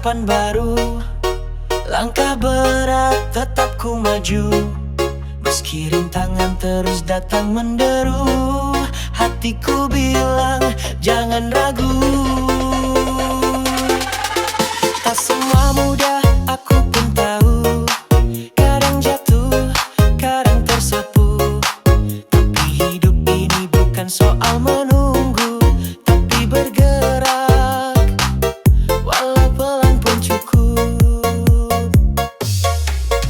harapan baru. Langkah berat tetap ku maju, meski rintangan terus datang menderu. Hatiku bilang jangan ragu. Tak semua mudah, aku pun tahu. Kadang jatuh, kadang tersapu. Tapi hidup ini bukan soal menunggu, tapi bergerak, walau pelan pun cukup.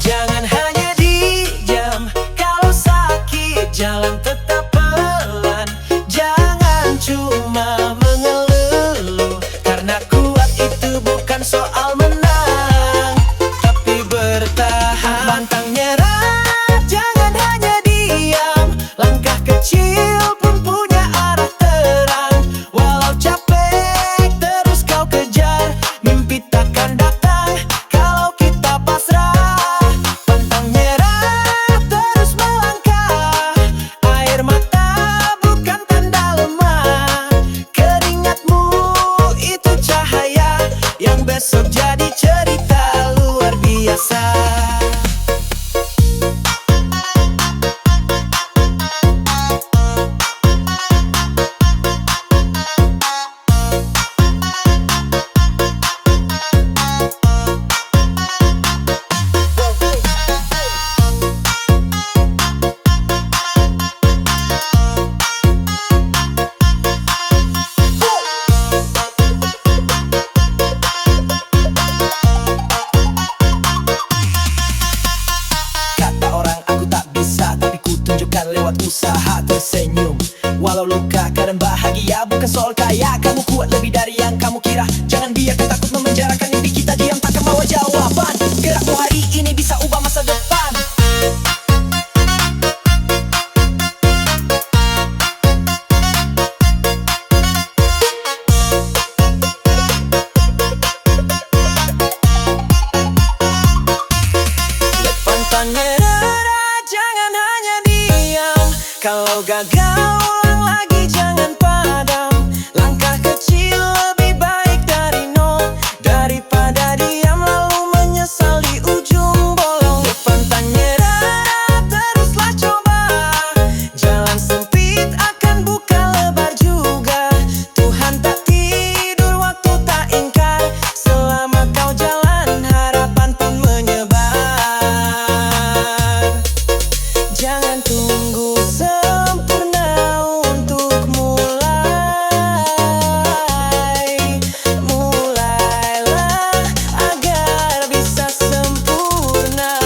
Jangan hanya diam, kalau sakit jalan tetap pelan. Jangan cuma mengeluh, karena kuat itu bukan soal menang, tapi bertahan. Pantang nyerah, jangan hanya diam. Langkah kecil pun punya arah terang. Walau capek terus kau kejar, mimpi takkan datang kalau kita pasrah. Pantang nyerah, terus melangkah. Air mata bukan tanda lemah. Keringatmu itu cahaya yang besok jadi cerita luar biasa. Kata orang aku tak bisa, tapi ku tunjukkan lewat usaha. Tersenyum walau luka, kadang bahagia bukan soal kaya. Kamu kuat lebih dari yang kamu kira. Jangan biarkan takut memenjarakan mimpi kita. Diam takkan bawa jawaban. Gerakmu hari ini bisa ubah masa depan. Pantang nyerah, jangan hanya diam. Kalau gagal ulang lagi, jangan padam. Langkah kecil lebih baik dari nol, daripada diam lalu menyesal di ujung bolong. Pantang nyerah, teruslah coba. Jalan sempit akan buka lebar juga. Tuhan tak tidur, waktu tak ingkar. Selama kau jalan, harapan pun menyebar. Jangan tunggu sempurna untuk mulai. Mulailah agar bisa sempurna.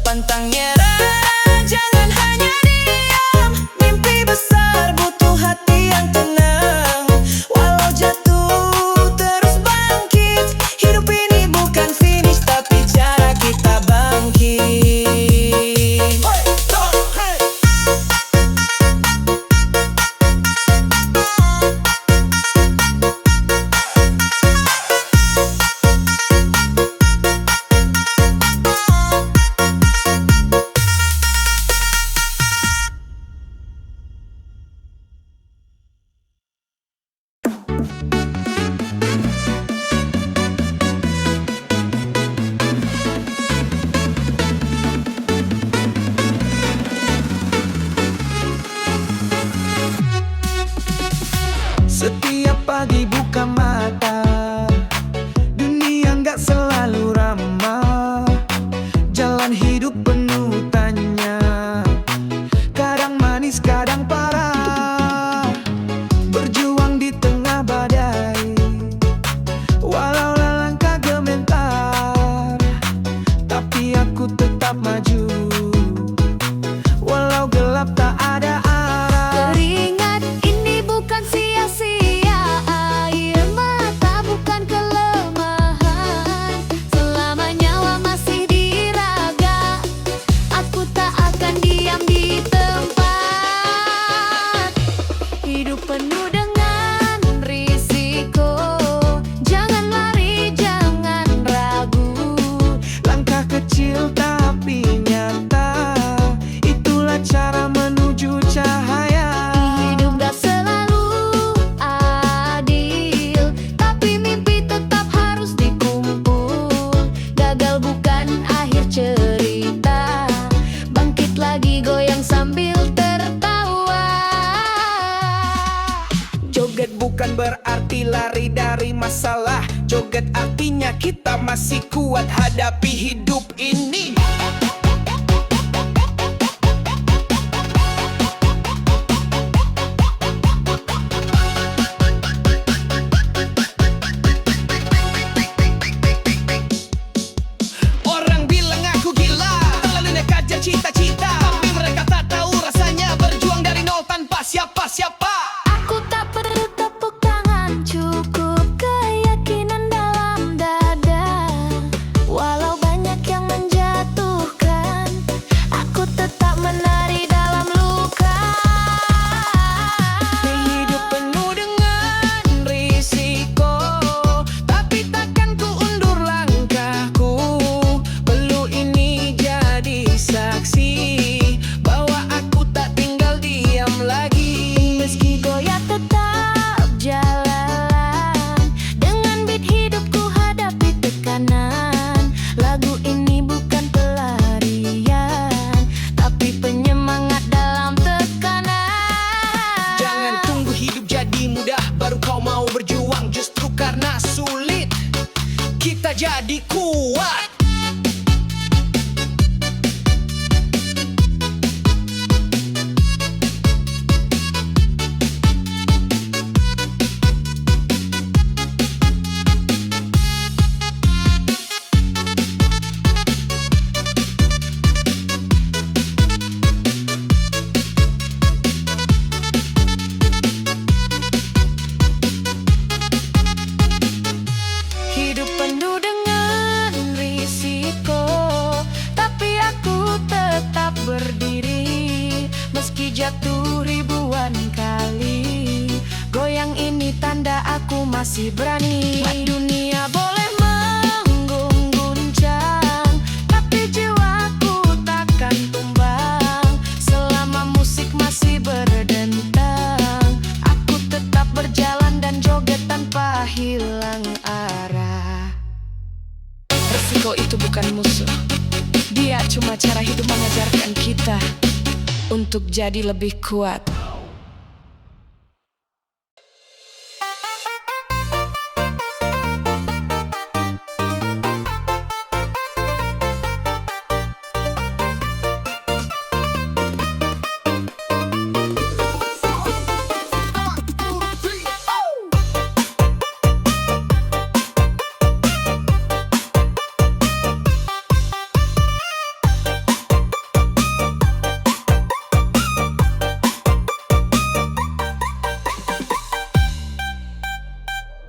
Pantang nyerah, jangan hanya diam. Mimpi besar butuh hati yang tenang. Walau jatuh terus bangkit. Hidup ini bukan finish, tapi cara kita bangkit. Setiap pagi buka mata, dunia nggak selalu ramah. Jalan hidup penuh tanya, kadang manis kadang parah. Berjuang di tengah badai, walau langkah gemetar, tapi aku tetap maju. Walau gelap tak ada arah. Keringat ini bukan sia-sia, air mata bukan kelemahan. Selama nyawa masih di raga, aku tak akan diam di tempat. bukan berarti lari dari masalah. Joget artinya kita masih kuat hadapi hidup ini. Orang bilang aku gila, terlalu nekat dan cita-cita, tapi mereka tak tahu rasanya berjuang dari nol tanpa siapa-siapa. Aku tak perlu tepuk tangan, cukup keyakinan dalam dada. Walau banyak yang menjatuhkan, aku tetap menari dalam luka. Hidup penuh dengan risiko, tapi takkan ku undur langkahku. Perlu ini jadi saksi bahwa aku tak tinggal diam lagi. Meski goyah tetap jalan, dengan beat hidupku hadapi tekanan. Lagu ini bukan pelarian, tapi penyemangat dalam tekanan. Jangan tunggu hidup jadi mudah baru kau mau berjuang. Justru karena sulit kita jadi kuat. Hidup penuh dengan risiko, tapi aku tetap berdiri. Meski jatuh ribuan kali, goyang ini tanda aku masih berani. Dunia boleh mengguncang, tapi jiwaku takkan tumbang. Selama musik masih berdentang, aku tetap berjalan dan joget tanpa hilang arah. Resiko itu bukan musuh, dia cuma cara hidup mengajarkan kita untuk jadi lebih kuat.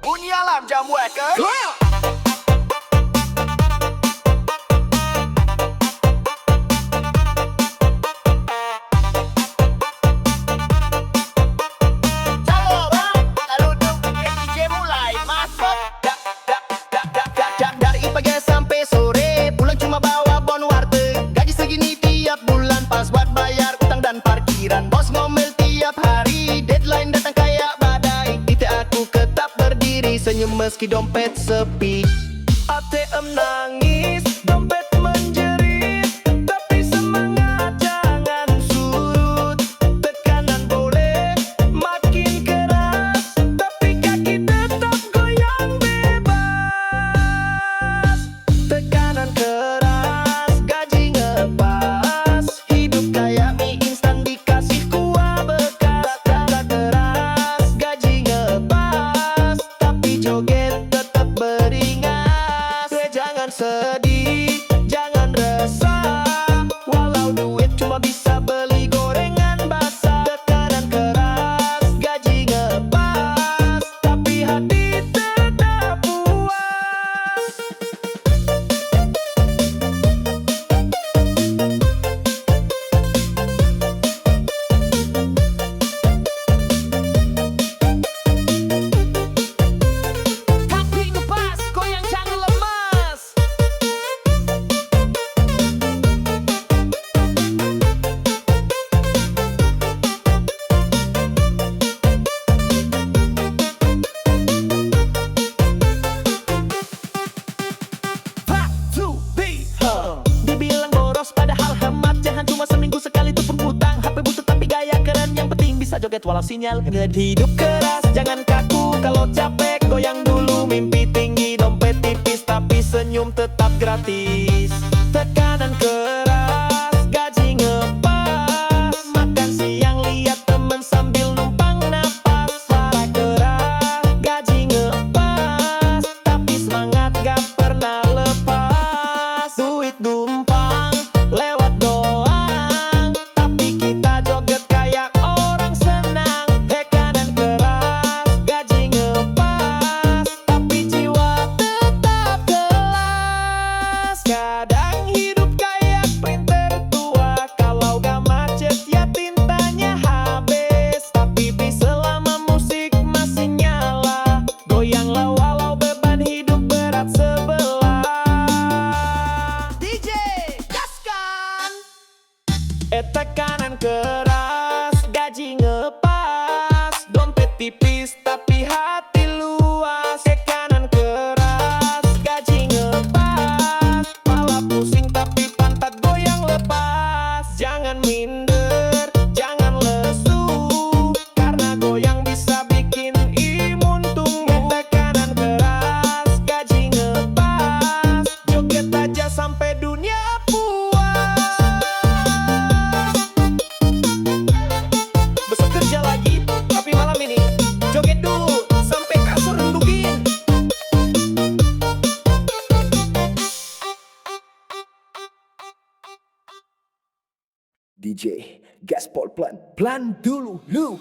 Bunyi alarm jam waker. Dari pagi sampai sore, pulang cuma bawa bon warteg. Gaji segini tiap bulan, pas buat bayar utang dan parkiran. Bos ngomel tiap hari, deadline datang kayak badai. Titik aku tetap berdiri, senyum meski dompet sepi. ATM nangis, dompet menjerit, tapi semangat jangan surut. Tekanan boleh makin keras, tapi kaki tetap goyang bebas. Tekanan keras, gaji ngepas, hidup kayak mie instan dikasih kuah bekas. Tekanan keras, gaji ngepas, tapi joget tetap beringas. Jangan bisa joget walau sinyal. Hidup keras, jangan kaku. Kalau capek, goyang dulu. Mimpi tinggi, dompet tipis, tapi senyum tetap gratis. Tekanan keras, gaji ngepas. Makan siang, lihat temen sambil numpang napas. Parah keras, gaji ngepas, tapi semangat gak pernah lepas. Duit numpang, lewat doang, tapi kita joget kayak orang senang. Tekanan keras, gaji ngepas, tapi jiwa tetap kelas. Kadang hidup kayak printer tua, kalau gak macet ya tintanya habis. Tapi selama musik masih nyala, goyanglah walau beban hidup berat sebelah. DJ, gaskan! Tekanan keras, gaji ngepas, dompet tipis tapi hati luas. Tekanan keras, gaji ngepas, pala pusing tapi pantat goyang lepas. Jangan minder, jangan lesu, karena goyang bisa bikin imun tumbuh. Tekanan keras, gaji ngepas, joget aja sampai dunia puas. Besok kerja lagi, tapi malam ini joget dulu sampai kasur rendugin. DJ Gaspol Plan dulu lu.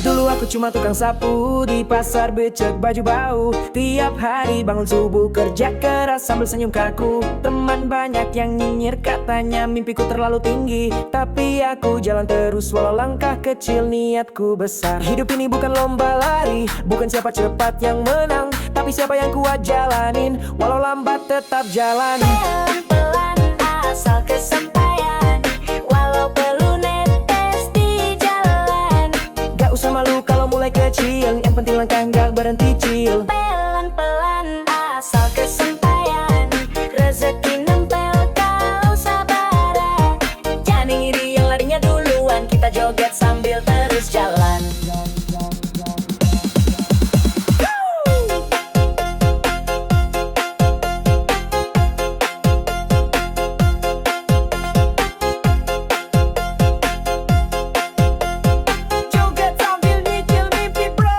Dulu aku cuma tukang sapu di pasar becek baju bau. Tiap hari bangun subuh kerja keras sambil senyum kaku. Teman banyak yang nyinyir katanya mimpiku terlalu tinggi, tapi aku jalan terus walau langkah kecil niatku besar. Hidup ini bukan lomba lari, bukan siapa cepat yang menang, tapi siapa yang kuat jalanin walau lambat tetap jalan. Pelan-pelan asal kesampaian, walau perlu netes di jalan. Gak usah malu kalau mulai kecil, yang penting langkah gak berhenti cil. Pelan-pelan asal kesampaian, rezeki nempel kalau sabar. Jangan iri yang larinya duluan, kita joget sambil terus jalan. Joget sambil nyicil mimpi bro.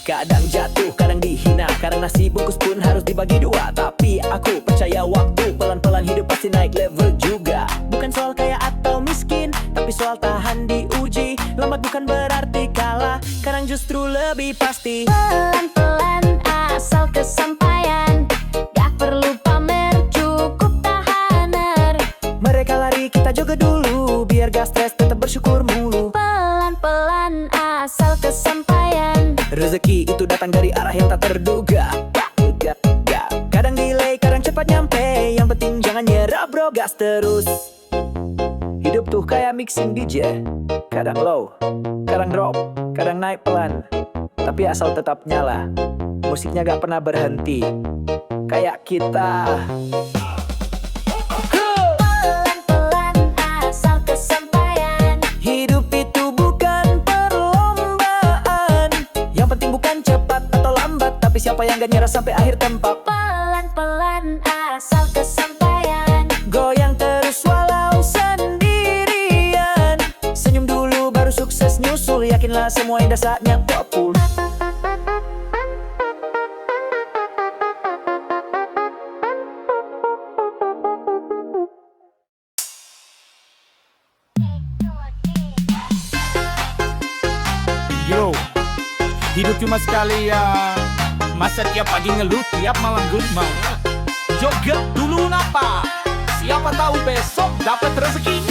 Kadang jatuh, kadang dihina, kadang nasi bungkus pun harus dibagi dua. Tapi aku percaya waktu pelan-pelan hidup pasti naik level juga. Bukan soal kaya atau miskin, tapi soal tahan diuji. Lambat bukan berarti kalah, kadang justru lebih pasti. Pelan-pelan asal kesampaian, gak perlu pamer, cukup tahaner. Mereka lari, kita joget dulu, biar gak stres, tetap bersyukur mulu. Pelan-pelan asal kesampaian, Rezeki itu datang dari arah yang tak terduga. Kadang delay, kadang cepat nyampe, yang penting jangan nyerah bro, gas terus. Hidup tuh kayak mixing DJ, kadang low, kadang drop, kadang naik pelan, tapi asal tetap nyala, musiknya gak pernah berhenti, kayak kita. pelan-pelan asal kesampaian. Hidup itu bukan perlombaan, yang penting bukan cepat atau lambat, tapi siapa yang gak nyerah sampai akhir tempat. Pelan-pelan asal kesampaian, Goyang terus walau sendirian, senyum dulu baru sukses nyusul, yakinlah semua indah saatnya popul. Yo, hidup cuma sekali ya. Masa tiap pagi ngeluh, tiap malam gulma. Joget dulu napa, siapa tahu besok dapat rezeki.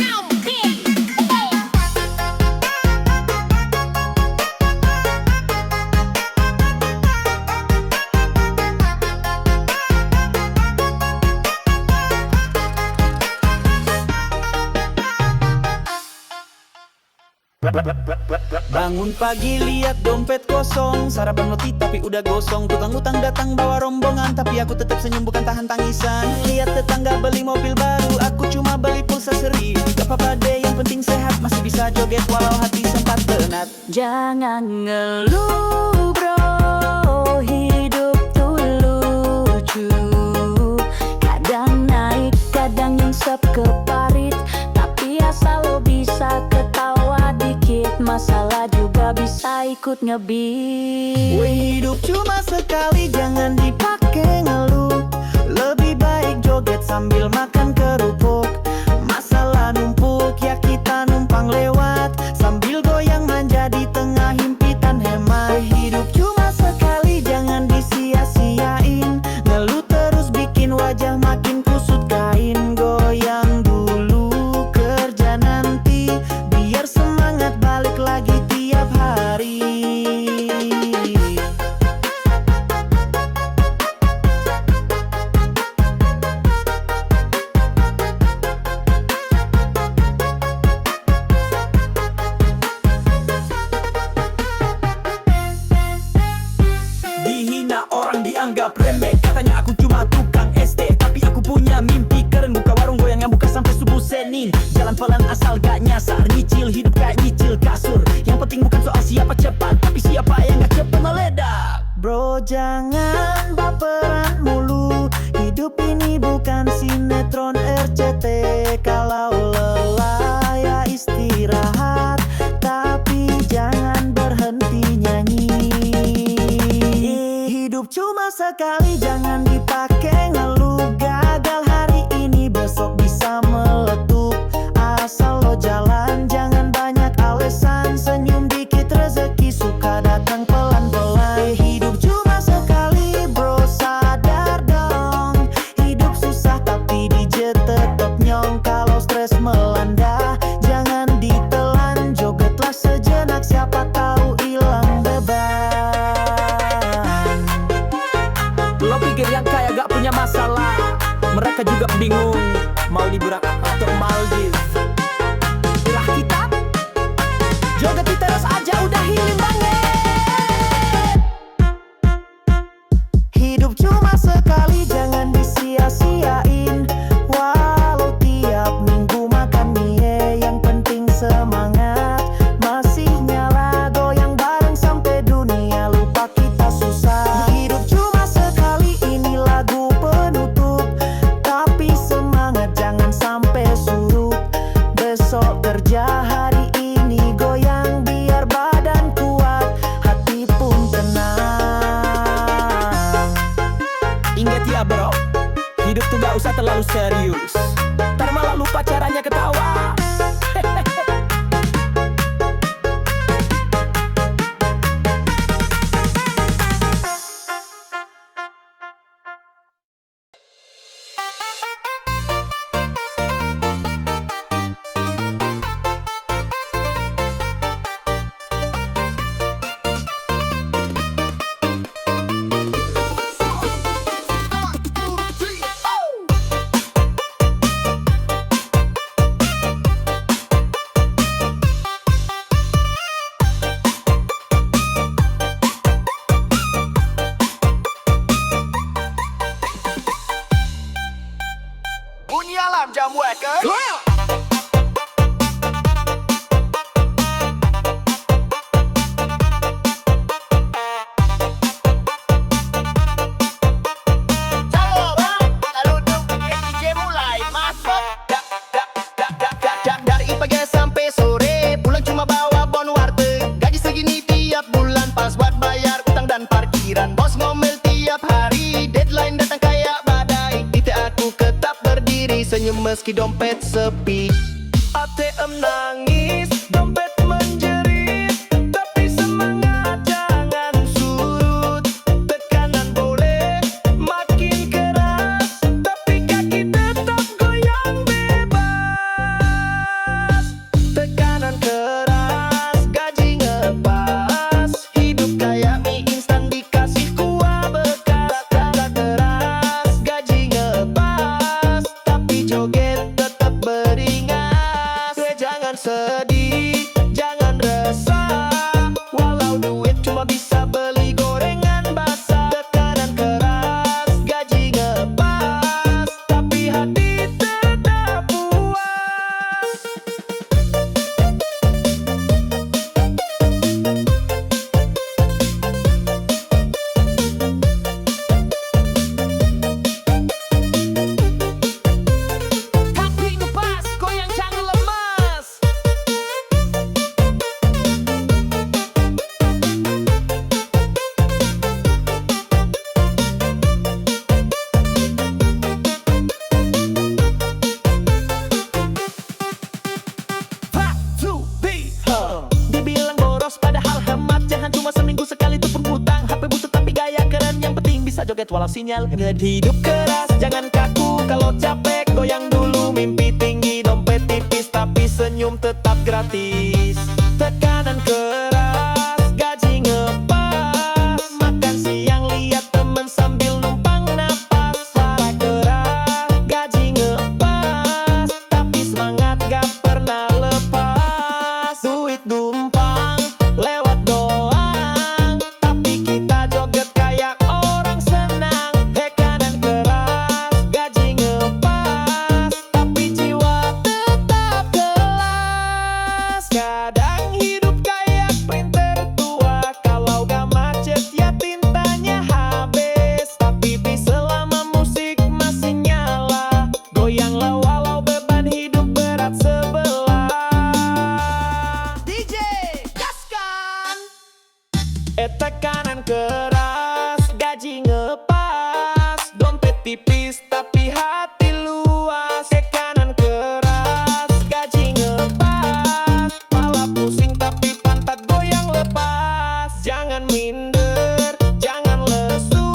Bangun pagi lihat dompet kosong, sarapan roti tapi udah gosong. Tukang utang datang bawa rombongan, tapi aku tetap senyum bukan tahan tangisan. Lihat tetangga beli mobil baru, aku cuma beli pulsa 1.000. Gak apa-apa deh, yang penting sehat, masih bisa joget walau hati sempat penat. Jangan ngeluh bro, hidup tuh lucu. Kadang naik, kadang nyungsep ke parit, tapi asal lo bisa ketawa dikit, masalah juga bisa ikut ngebit. Wih, hidup cuma sekali, jangan dipakai ngeluh. Lebih baik joget sambil makan kerupuk. Masalah numpuk, ya kita numpang lewat, sambil goyang manja di tengah himpitan hemat. Hidup cuma sekali, jangan disia-siain. Ngeluh terus bikin wajah makin kusut kain. Goyang dulu, kerja nanti, biar semangat balik lagi tiap hari. Dihina orang dianggap remeh, katanya aku cuma tukang ST, tapi aku punya mimpi keren, buka warung goyang yang buka sampai subuh Senin. Jalan pelan asal gak nyasar, nyicil hidup kayak nyicil kasur. Yang penting bukan soal siapa cepat, tapi siapa yang gak cepat meledak. Bro jangan baperan mulu, hidup ini bukan sinetron RCT. Kalau lelah ya istirahat, tapi jangan berhenti nyanyi. Hidup cuma sekali, jangan dipakai ngeluh. Gagal hari ini, besok bisa meletup. Asal lo jalan, jangan banyak alasan. Senyum dikit, rezeki suka datang pelan-pelan. Hidup cuma sekali bro, sadar dong. Hidup susah tapi DJ tetep nyong. Kalau stres melanda, jangan ditelan. Jogetlah sejenak, siapa tahu hilang beban. Lo pikir yang kaya gak punya masalah, mereka juga bingung mau liburan atau Maldives. Lah kita joget di teras aja udah healing banget. Hidup cuma sekali, jangan disia-siain. Walau tiap minggu makan mie, yang penting semangat masih nyala. Goyang bareng sampai dunia lupa kita susah. Hidup cuma sekali, ini lagu penutup, tapi semangat jangan sampai surut. Besok kerja, hari ini goyang biar badan kuat, hati pun tenang. Ingat ya bro, hidup tuh gak usah terlalu serius, ntar malah lupa caranya ketawa. Bunyi alarm jam waker. Calo bang, lalu DJ mulai masuk. Dari pagi sampai sore, pulang cuma bawa bon warteg. Gaji segini tiap bulan, pas buat bayar utang dan parkiran. Bos ngomel tiap hari, deadline datang kayak badai. Titik aku tetap berdiri, senyum meski dompet sepi. ATM nangis, dompet menjerit, tapi semangat jangan surut. Tekanan boleh makin keras, tapi kaki tetap goyang bebas. Tekanan keras, gaji ngepas, hidup kayak mie instan dikasih kuah bekas. Kerja keras, gaji ngepas, tapi joget tetap beringas. Gue jangan macet walau sinyal hidup keras, jangan kaku. Kalau capek goyang dulu, mimpi tinggi, dompet tipis tapi senyum tetap gratis. Tekanan keras, gaji ngepas, makan siang lihat temen sambil numpang napas. Parah keras, gaji ngepas, tapi semangat gak pernah lepas. Duit numpang lewat doang, tapi kita joget kayak orang senang. Tekanan keras, gaji ngepas, tapi jiwa tetap kelas. Kadang hidup kayak printer tua, kalau gak macet ya tintanya habis. Tapi selama musik masih nyala, goyanglah walau beban hidup berat sebelah. DJ, gaskan! Tekanan keras, gaji ngepas, dompet tipis tapi hati luas. Tekanan keras, gaji ngepas, malah pusing tapi pantat goyang lepas. Jangan minder, jangan lesu,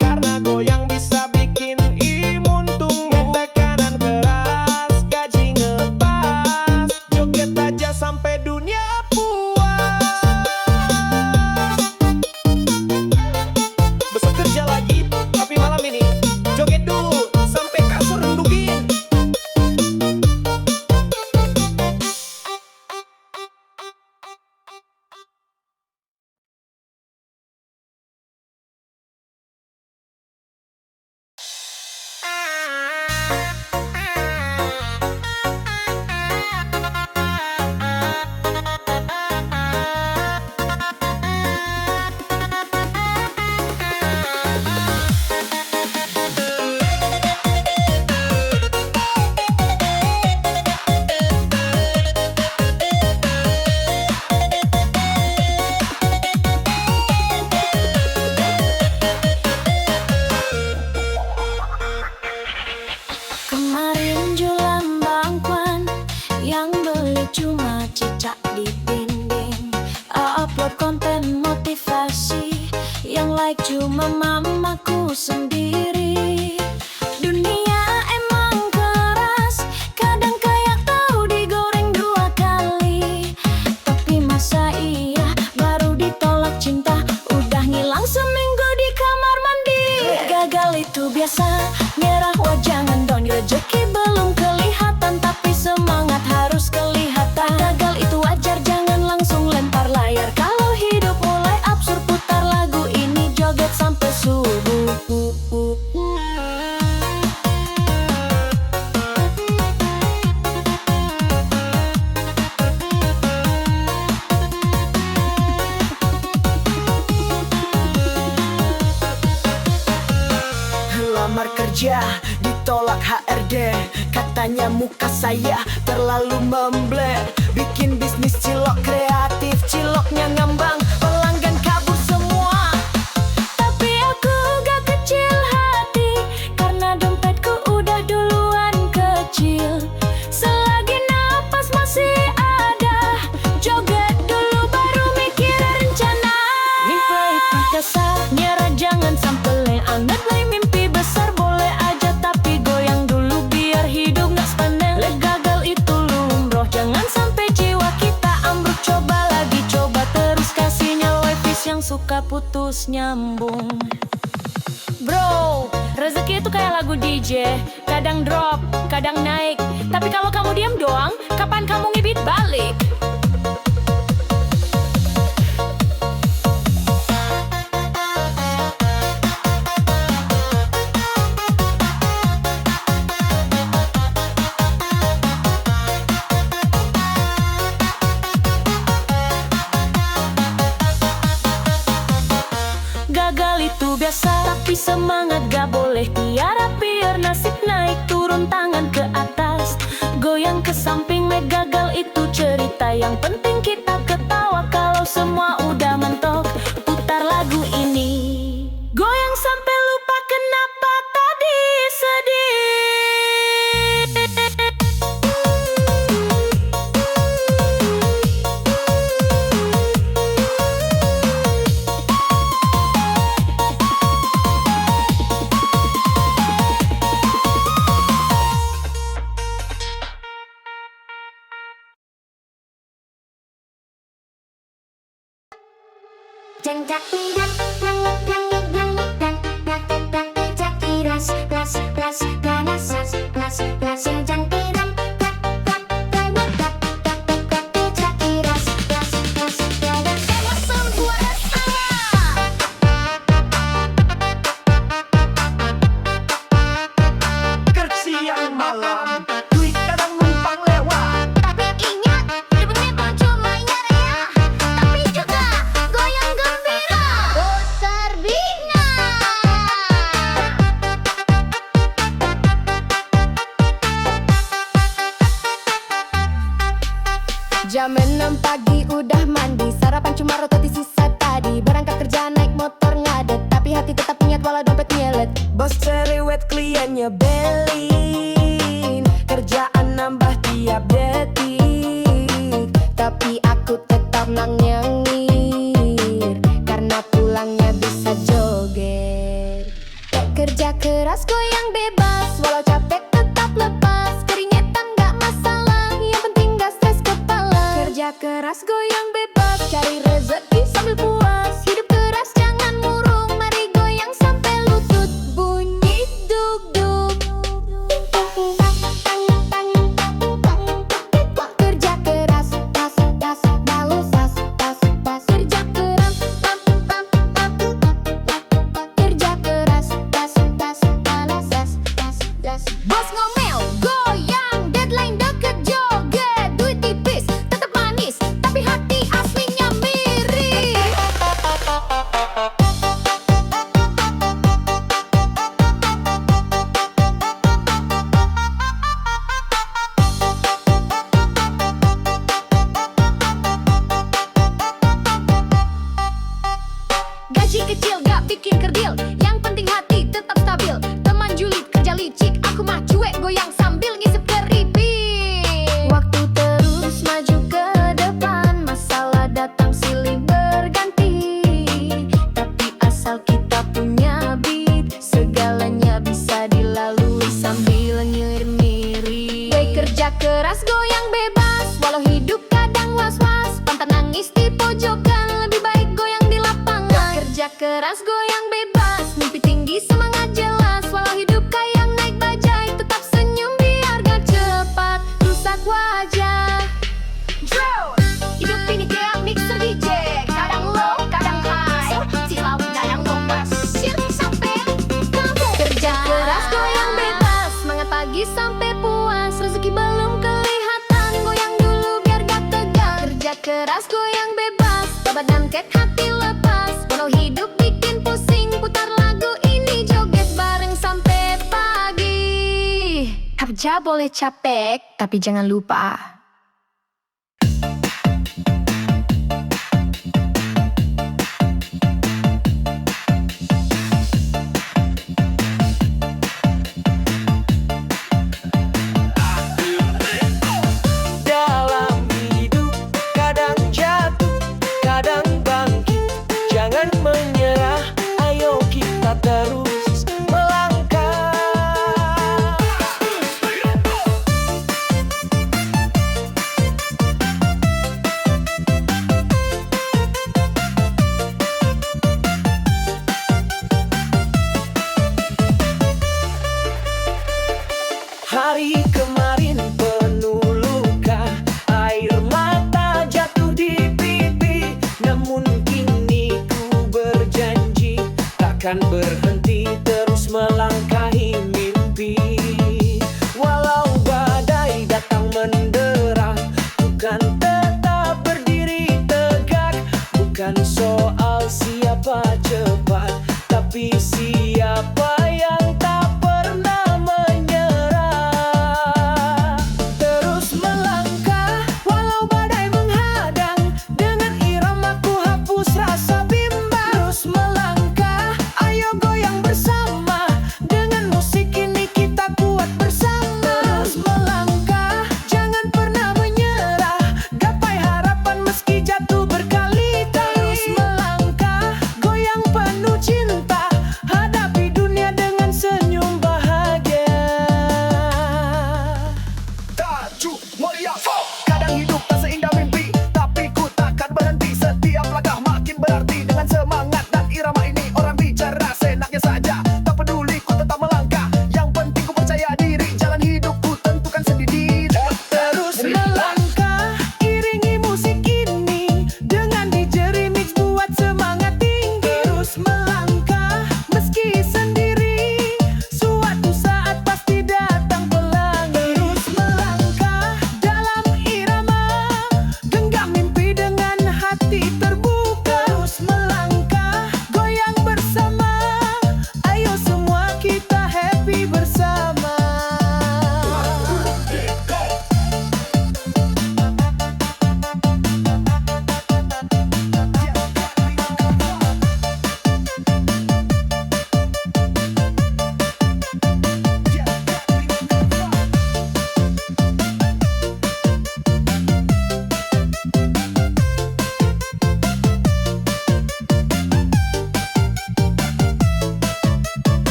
karena goyang bisa bikin imun tumbuh. Tekanan keras, gaji ngepas, joget aja sampai dunia puas. Besok kerja lagi, tapi malam ini joget dulu sampai kasur nundugin. Kemarin jualan bangkuan, yang beli cuma cicak di dinding. Upload konten motivasi, yang like cuma mamaku sendiri. Dunia emang keras, kadang kayak tahu digoreng 2 kali. Tapi masa iya baru ditolak cinta, udah ngilang seminggu di kamar mandi. Gagal itu biasa, nyerah wah jangan down. Rezeki belum kelihatan, tapi semangat harus kelihatan. Gagal itu wajar, jangan langsung lempar layar. Kalau hidup mulai absurd, putar lagu ini joget sampai subuh. Lamar kerja ditolak HRD, katanya muka saya terlalu membleh. Bikin bisnis cilok kreatif, ciloknya ngambang, pelanggan kabur semua. Tapi aku gak kecil hati, karena dompetku udah duluan kecil. Selagi napas masih ada, joget dulu baru mikir rencana. Mimpi itu dasar, nyerah jangan sampai anget. Mimpi besar boleh aja, tapi goyang dulu biar hidup gak sepaneng. Gagal itu lumrah, jangan sampai jiwa kita ambruk. Coba lagi, coba terus, kasihnya wifi yang suka putus nyambung. Bro, rezeki itu kayak lagu DJ, kadang drop, kadang naik. Tapi kalau kamu diam doang, kapan kamu ngibit balik? Gagal itu biasa, tapi semangat gak boleh tiara. Biar nasib naik turun tangan ke atas, goyang ke samping. Gagal itu cerita, yang penting kita ketawa. Kalau semua udah mentok, putar lagu ini, goyang sampai lupa kenapa tadi sedih. Siang malam, duit kadang numpang lewat. Tapi ingat, hidup ini bukan cuma nyeri, tapi juga goyang gembira. Putar bina. Jam 6 pagi udah mandi, sarapan cuma roti sisa tadi. Berangkat kerja naik motor ngadet, tapi hati tetap ingat walau dompet nyelet. Bos cerewet kliennya belin, kerjaan nambah tiap detik. Tapi aku tetap nyengir, karena pulangnya bisa joget. Kerja keras goyang bebas, walau capek tetap lepas. Keringetan gak masalah, yang penting gak stres kepala. Kerja keras goyang bebas, cari rezeki sambil puas. Hidup keras jangan murung, mari goyang sampai lutut bunyi dug-dug. Kerja keras, tas, tas, balu sas, tas, tas. Kerja keras, pam, pam, pam. Kerja keras, tas, tas, balu sas, tas, tas. Bos ngomel, goyang, deadline deket joget. Duit tipis, tetap manis, tapi hati aslinya miris. Gaji kecil gak bikin kerdil, yang penting hati tetap stabil. Teman julid kerja licik, aku mah cuek goyang sambil ngisep keripik. Waktu terus maju ke depan, masalah datang silih berganti. Tapi asal kita punya beat, segalanya bisa dilalui sambil ngilir-ngirir. Kerja keras goyang bebas, walau hidup kadang was-was. Pantang nangis di pojokan, lebih baik goyang di lapangan. Kerja keras goyang bebas, mimpi tinggi semangat jelas. Walau hidup kayak naik bajai, tetap senyum biar gak cepat rusak wajah. Hidup ini kayak mixer DJ, kadang low, kadang high. Silau kadang lopas, sampai kamu. Kerja keras goyang bebas, semangat pagi sampai puas. Rezeki belum kelihatan, goyang dulu biar gak tegang. Kerja keras goyang bebas, badan ket hati lepas. Walau hidup bikin pusing, putar lagu ini joget bareng sampai pagi. Kerja boleh capek, tapi jangan lupa Dalam hidup kadang jatuh, kadang bangkit. Jangan menyerah, ayo kita terus melangkah. Hari kemarin penuh luka, air mata jatuh di pipi. Namun kini ku berjanji, takkan berhenti terus melangkahi mimpi. Walau badai datang mendera, bukan tetap berdiri tegak. Bukan soal siapa cepat, tapi siapa yang tak pernah menyerah. Terus melangkah walau badai menghadang, dengan iramaku hapus rasa bimbang. Terus melangkah, ayo goyang bersama, dengan musik ini kita kuat bersama. Terus melangkah, jangan pernah menyerah, gapai harapan meski jatuh berkali. Terus melangkah,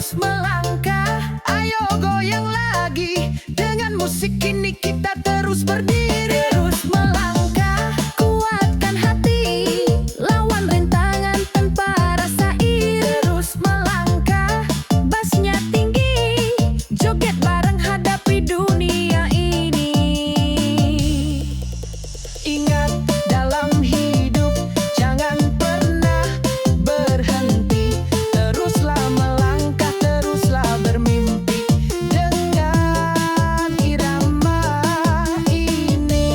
terus melangkah. Ayo goyang lagi, dengan musik ini kita terus berdiri. Terus melangkah, kuatkan hati, lawan rintangan tanpa rasa iri. Terus melangkah, bassnya tinggi, joget bareng hadapi dunia ini. Ingat, dalam hidup jangan pernah berhenti. Teruslah melangkah, teruslah bermimpi dengan irama ini.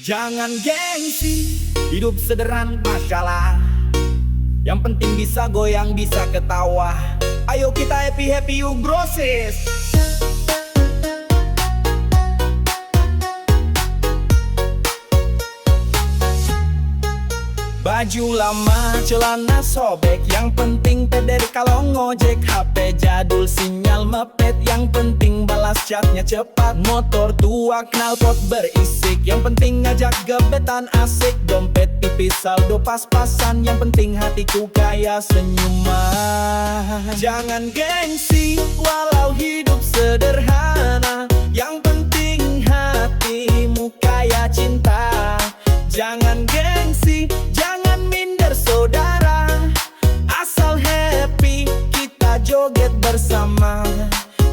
Jangan gengsi, hidup sederhana masalah. Yang penting bisa goyang, bisa ketawa. Ayo kita happy-happy yuk brosis. Baju lama, celana sobek, yang penting peder kalau ngojek. HP jadul, sinyal mepet, yang penting balas chatnya cepat. Motor tua, knalpot berisik, yang penting ngajak gebetan asik. Dompet tipis, saldo pas-pasan, yang penting hatiku kaya senyuman. Jangan gengsi, walau hidup sederhana, yang penting hatimu kaya cinta. Jangan gengsi, jangan minder saudara, asal happy kita joget bersama.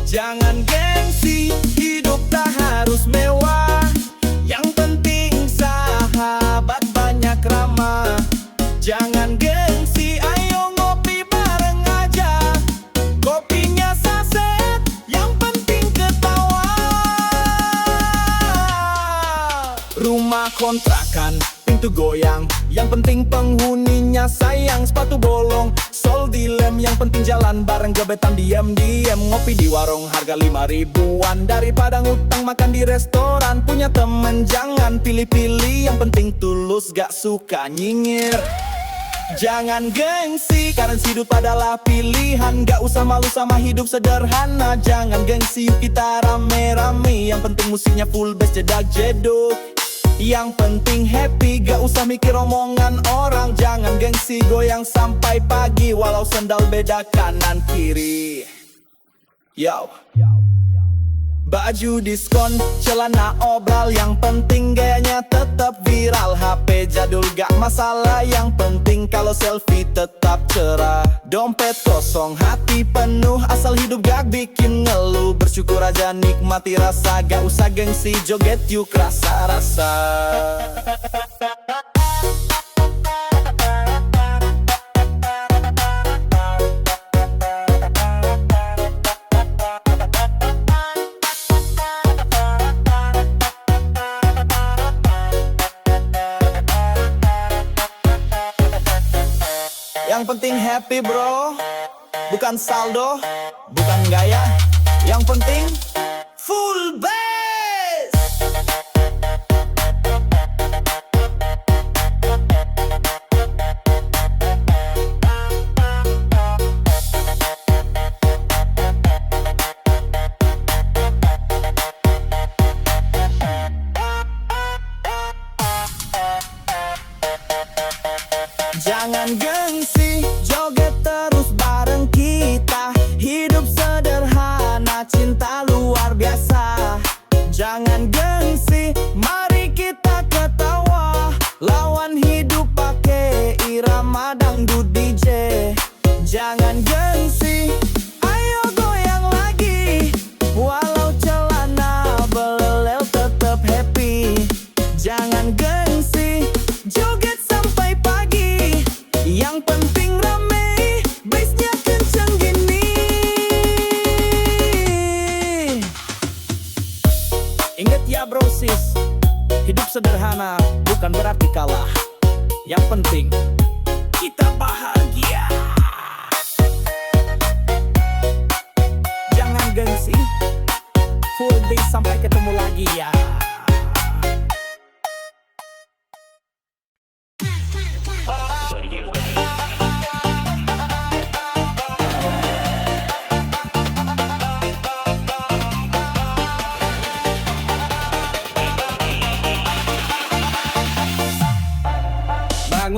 Jangan gengsi, hidup tak harus mewah, yang penting sahabat banyak ramah. Jangan gengsi, ayo ngopi bareng aja, kopinya saset, yang penting ketawa. Rumah kontrakan, pintu goyang, yang penting penghuninya sayang. Sepatu bolong, sol dilem, yang penting jalan bareng gebetan diam-diam. Ngopi di warung harga 5 ribuan, daripada ngutang makan di restoran. Punya temen jangan pilih-pilih, yang penting tulus gak suka nyinyir. Jangan gengsi, karena hidup adalah pilihan. Gak usah malu sama hidup sederhana. Jangan gengsi, yuk kita rame-rame, yang penting musiknya full bass jedak jeduk. Yang penting happy, gak usah mikir omongan orang. Jangan gengsi, goyang sampai pagi, walau sendal beda kanan kiri. Yo, baju diskon, celana obral, yang penting gayanya tetap viral. HP jadul gak masalah, yang penting kalau selfie tetap cerah. Dompet kosong, hati penuh, asal hidup gak bikin ngeluh. Bersyukur aja, nikmati rasa, gak usah gengsi, joget yuk rasa-rasa. Yang penting happy bro, bukan saldo, bukan gaya. Yang penting full bass. Jangan gengsi, joget terus bareng kita. Hidup sederhana, cinta luar biasa. Jangan gengsi, mari kita ketawa. Lawan hidup pakai irama dangdut DJ. Jangan gengsi, ayo goyang lagi, walau celana belelel tetap happy. Jangan gengsi, joget sampai pagi, yang penting rame, bassnya kenceng gini. Ingat ya brosis, hidup sederhana bukan berarti kalah. Yang penting kita bahagia. Jangan gengsi, full bass sampai ketemu lagi ya.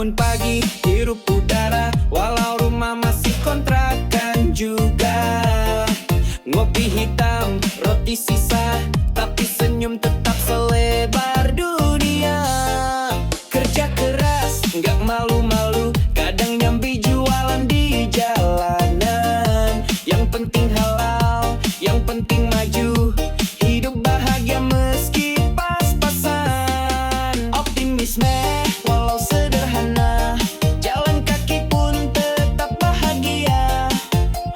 bangun pagi, hirup udara, walau rumah masih kontrakan juga. Ngopi hitam, roti sisa, tapi senyum tetap selebar dunia. Kerja keras, nggak malu-malu, kadang nyambi jualan di jalanan. Yang penting halal, yang penting maju, hidup bahagia meski pas-pasan. Optimisme walau sederhana, jalan kaki pun tetap bahagia.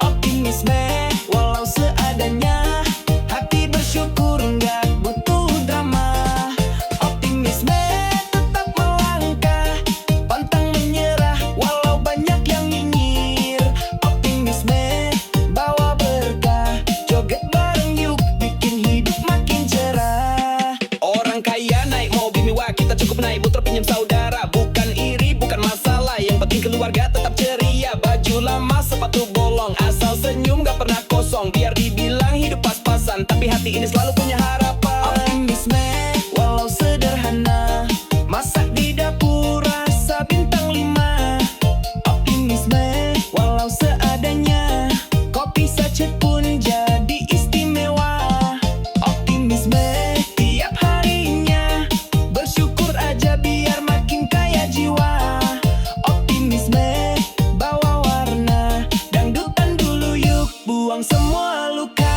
Optimisme walau seadanya, hati bersyukur nggak butuh drama. Optimisme tetap melangkah, pantang menyerah walau banyak yang nyinyir. Optimisme bawa berkah, joget bareng yuk bikin hidup makin cerah. Orang kaya naik mobil mewah, kita cukup naik motor pinjam saudara. Bukan iri, bukan masalah, yang penting keluarga tetap ceria. Baju lama, sepatu bolong, asal senyum gak pernah kosong. Biar dibilang hidup pas-pasan, tapi hati ini selalu punya harapan. Optimisme walau sederhana, masak di dapur rasa bintang 5. Optimisme walau seadanya, kopi sachet pun jadi istimewa. Optimisme tiap harinya, bersyukur aja biar makin kaya jiwa. Optimisme bawa warna, dangdutan dulu yuk, buang semua luka.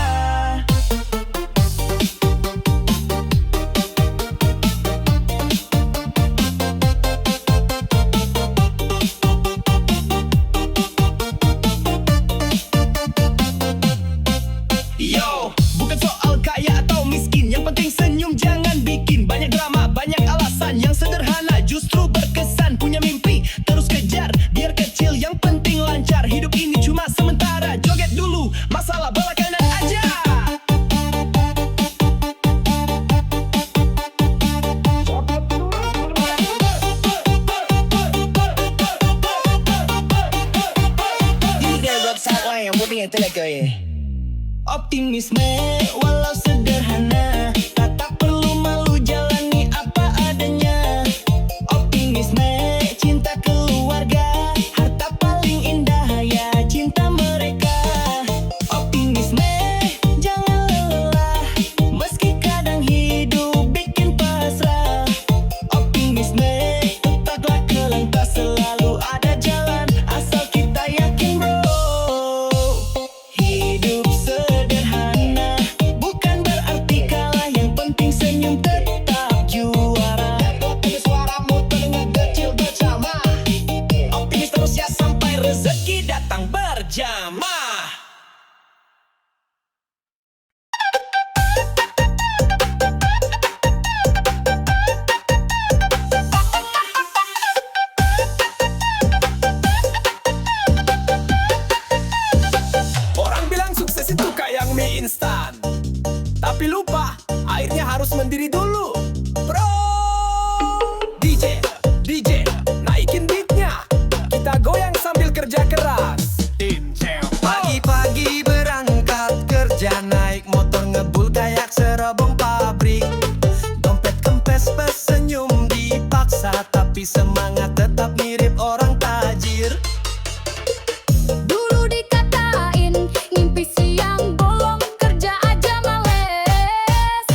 Yo, bukan soal kaya atau miskin, yang penting senyum jangan bikin banyak drama, banyak alasan. Yang sederhana justru berkesan, punya mimpi terus kejar, biar kecil yang penting lancar. Hidup ini cuma sementara, joget dulu, masalah belakangan aja. Optimisme walau sederhana, tak perlu malu jalani apa adanya. Optimisme cinta keluarga, harta paling indah ya cinta mereka. Optimisme jangan lelah, meski kadang hidup bikin pasrah. Optimisme tetaplah kelangkah, selalu ada jalan asal kita yakin bro. Hidup sederhana bukan berarti kalah, yang penting senyum tetap juara. Suaramu terdengar kecil bersama, optimis terus ya sampai rezeki datang berjamaah. Orang bilang sukses itu kayak mie instan, tapi lupa airnya harus mendidih dulu. Bro, DJ, naikin beatnya, kita goyang sambil kerja keras. Pagi-pagi berangkat kerja, naik motor ngebul kayak serobong pabrik. Dompet kempes pesenyum dipaksa, tapi semangat tetap mirip orang tajir. Dulu dikatain ngimpi siang bolong, kerja aja males.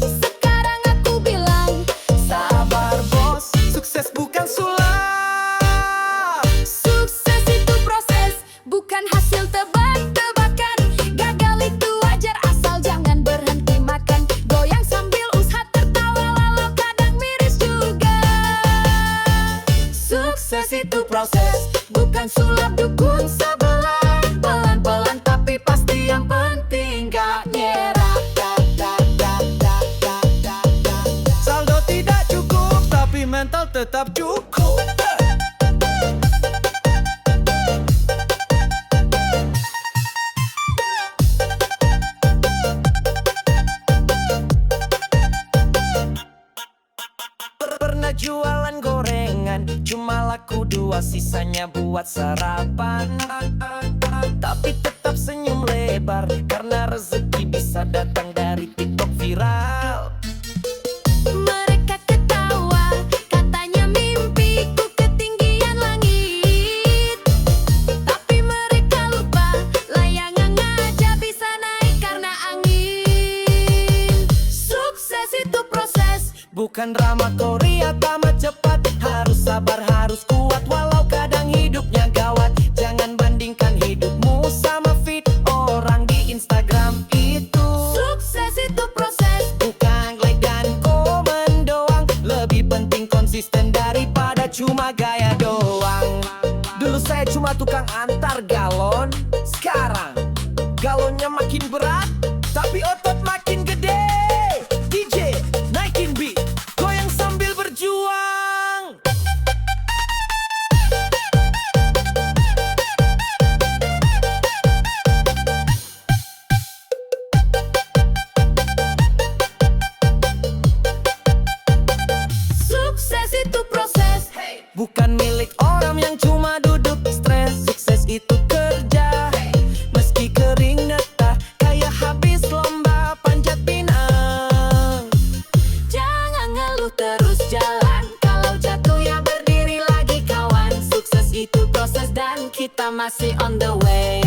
Sekarang aku bilang Sabar bos, sukses bukan sulap. sukses itu proses, bukan hasil tebak-tebakan. Gagal itu wajar asal jangan berhenti makan. Goyang sambil usaha tertawa lalu kadang miris juga. Sukses itu proses, bukan sulap dukun sebelah. Pelan-pelan tapi pasti, yang penting gak nyerah. Saldo tidak cukup, tapi mental tetap cukup. Pernah jualan gorengan, cuma laku 2, sisanya buat sarapan. Tapi tetap senyum lebar, karena rezeki bisa datang dari TikTok viral. Mereka ketawa, katanya mimpiku ketinggian. bukan drama Korea tamat cepat. Harus sabar, harus kuat, walau kadang hidupnya gawat. Jangan bandingkan hidupmu sama feed orang di Instagram itu. Sukses itu proses, Bukan like dan komen doang. Lebih penting konsisten daripada cuma gaya doang. Dulu saya cuma tukang antar galon, sekarang galonnya makin berat, tapi otot makin gede. DJ, naikin beat, goyang sambil berjuang. sukses itu proses. Bukan milik orang yang cuma duduk stres. Sukses itu kerja, meski kering netah, kayak habis lomba panjat pinang. Jangan ngeluh, terus jalan. Kalau jatuh ya berdiri lagi kawan. Sukses itu proses dan kita masih on the way.